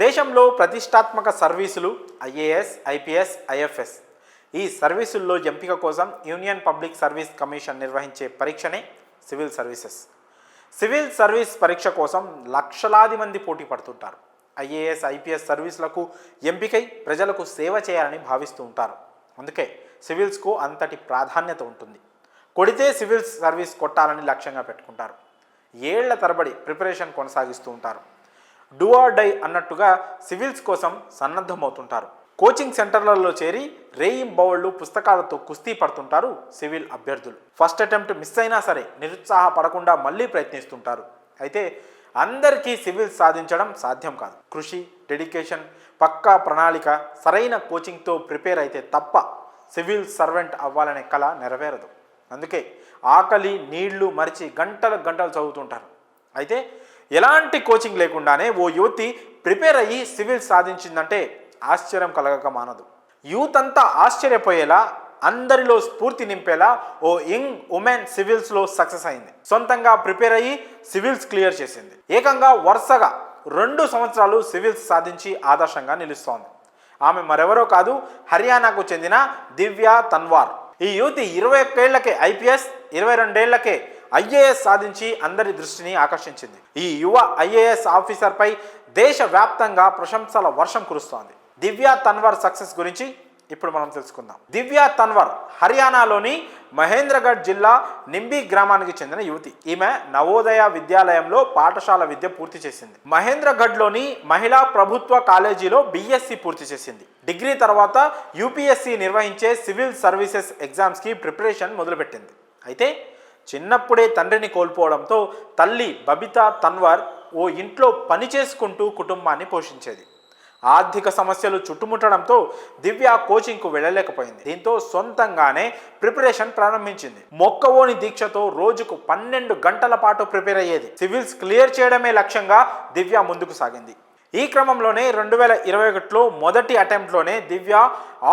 దేశంలో ప్రతిష్టాత్మక సర్వీసులు ఐఏఎస్, ఐపీఎస్, ఐఎఫ్ఎస్. ఈ సర్వీసుల్లో ఎంపిక కోసం యూనియన్ పబ్లిక్ సర్వీస్ కమిషన్ నిర్వహించే పరీక్షనే సివిల్ సర్వీసెస్. సివిల్ సర్వీస్ పరీక్ష కోసం లక్షలాది మంది పోటీ పడుతుంటారు. ఐఏఎస్, ఐపీఎస్ సర్వీసులకు ఎంపికై ప్రజలకు సేవ చేయాలని భావిస్తూ ఉంటారు. అందుకే సివిల్స్కు అంతటి ప్రాధాన్యత ఉంటుంది. కొడితే సివిల్ సర్వీస్ కొట్టాలని లక్ష్యంగా పెట్టుకుంటారు. ఏళ్ల తరబడి ప్రిపరేషన్ కొనసాగిస్తూ ఉంటారు. డూ ఆర్ డై అన్నట్టుగా సివిల్స్ కోసం సన్నద్ధమవుతుంటారు. కోచింగ్ సెంటర్లలో చేరి రేయింబవళ్లు పుస్తకాలతో కుస్తీ పడుతుంటారు సివిల్ అభ్యర్థులు. ఫస్ట్ అటెంప్ట్ మిస్ అయినా సరే నిరుత్సాహపడకుండా మళ్ళీ ప్రయత్నిస్తుంటారు. అయితే అందరికీ సివిల్స్ సాధించడం సాధ్యం కాదు. కృషి, డెడికేషన్, పక్కా ప్రణాళిక, సరైన కోచింగ్తో ప్రిపేర్ అయితే తప్ప సివిల్ సర్వెంట్ అవ్వాలనే కళ నెరవేరదు. అందుకే ఆకలి నీళ్లు మరిచి గంటలు చదువుతుంటారు. అయితే ఎలాంటి కోచింగ్ లేకుండానే ఓ యువతి ప్రిపేర్ అయ్యి సివిల్స్ సాధించిందంటే ఆశ్చర్యం కలగక మానదు. యూత్ అంతా ఆశ్చర్యపోయేలా, అందరిలో స్ఫూర్తి నింపేలా ఓ యంగ్ ఉమెన్ సివిల్స్లో సక్సెస్ అయింది. సొంతంగా ప్రిపేర్ అయ్యి సివిల్స్ క్లియర్ చేసింది. ఏకంగా వరుసగా 2 సంవత్సరాలు సివిల్స్ సాధించి ఆదర్శంగా నిలుస్తోంది. ఆమె మరెవరో కాదు, హర్యానాకు చెందిన దివ్య తన్వార్. ఈ యువతి 21 ఏళ్లకే ఐపీఎస్, 22 ఏళ్లకే ఐఏఎస్ సాధించి అందరి దృష్టిని ఆకర్షించింది. ఈ యువ ఐఏఎస్ ఆఫీసర్పై దేశవ్యాప్తంగా ప్రశంసల వర్షం కురుస్తోంది. దివ్య తన్వర్ సక్సెస్ గురించి ఇప్పుడు మనం తెలుసుకుందాం. దివ్య తన్వర్ హర్యానాలోని మహేంద్రగఢ్ జిల్లా నింబి గ్రామానికి చెందిన యువతి. ఈమె నవోదయ విద్యాలయంలో పాఠశాల విద్య పూర్తి చేసింది. మహేంద్రగఢ్లోని మహిళా ప్రభుత్వ కాలేజీలో బీఎస్సీ పూర్తి చేసింది. డిగ్రీ తర్వాత యూపీఎస్సీ నిర్వహించే సివిల్ సర్వీసెస్ ఎగ్జామ్స్కి ప్రిపరేషన్ మొదలుపెట్టింది. అయితే చిన్నప్పుడే తండ్రిని కోల్పోవడంతో తల్లి బబితా తన్వర్ ఓ ఇంట్లో పని చేసుకుంటూ కుటుంబాన్ని పోషించేది. ఆర్థిక సమస్యలు చుట్టుముట్టడంతో దివ్య కోచింగ్కు వెళ్ళలేకపోయింది. దీంతో సొంతంగానే ప్రిపరేషన్ ప్రారంభించింది. మొక్కవోని దీక్షతో రోజుకు 12 గంటల పాటు ప్రిపేర్ అయ్యేది. సివిల్స్ క్లియర్ చేయడమే లక్ష్యంగా దివ్య ముందుకు సాగింది. ఈ క్రమంలోనే 2021లో మొదటి అటెంప్ట్లోనే దివ్య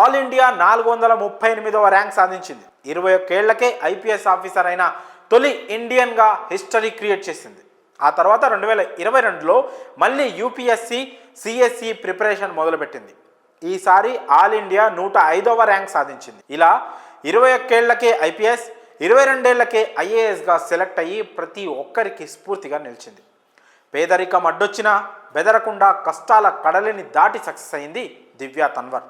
ఆల్ ఇండియా 438వ ర్యాంక్ సాధించింది. 21 ఏళ్లకే ఐపీఎస్ ఆఫీసర్ అయిన తొలి ఇండియన్గా హిస్టరీ క్రియేట్ చేసింది. ఆ తర్వాత 2022లో మళ్ళీ యూపీఎస్సీ, సిఎస్ఈ ప్రిపరేషన్ మొదలుపెట్టింది. ఈసారి ఆల్ ఇండియా 105వ ర్యాంక్ సాధించింది. ఇలా 21 ఏళ్లకే ఐపీఎస్, 22 ఏళ్లకే ఐఏఎస్గా సెలెక్ట్ అయ్యి ప్రతి ఒక్కరికి స్ఫూర్తిగా నిలిచింది. పేదరికం అడ్డొచ్చినా బెదరకుండా కష్టాల కడలిని దాటి సక్సెస్ అయింది దివ్య తన్వర్.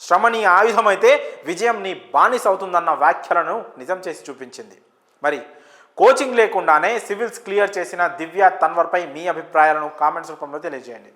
శ్రమ నీ ఆయుధమైతే విజయం నీ బానిస అవుతుందన్న వ్యాఖ్యలను నిజం చేసి చూపించింది. మరి కోచింగ్ లేకుండానే సివిల్స్ క్లియర్ చేసిన దివ్య తన్వర్పై మీ అభిప్రాయాలను కామెంట్స్ రూపంలో తెలియజేయండి.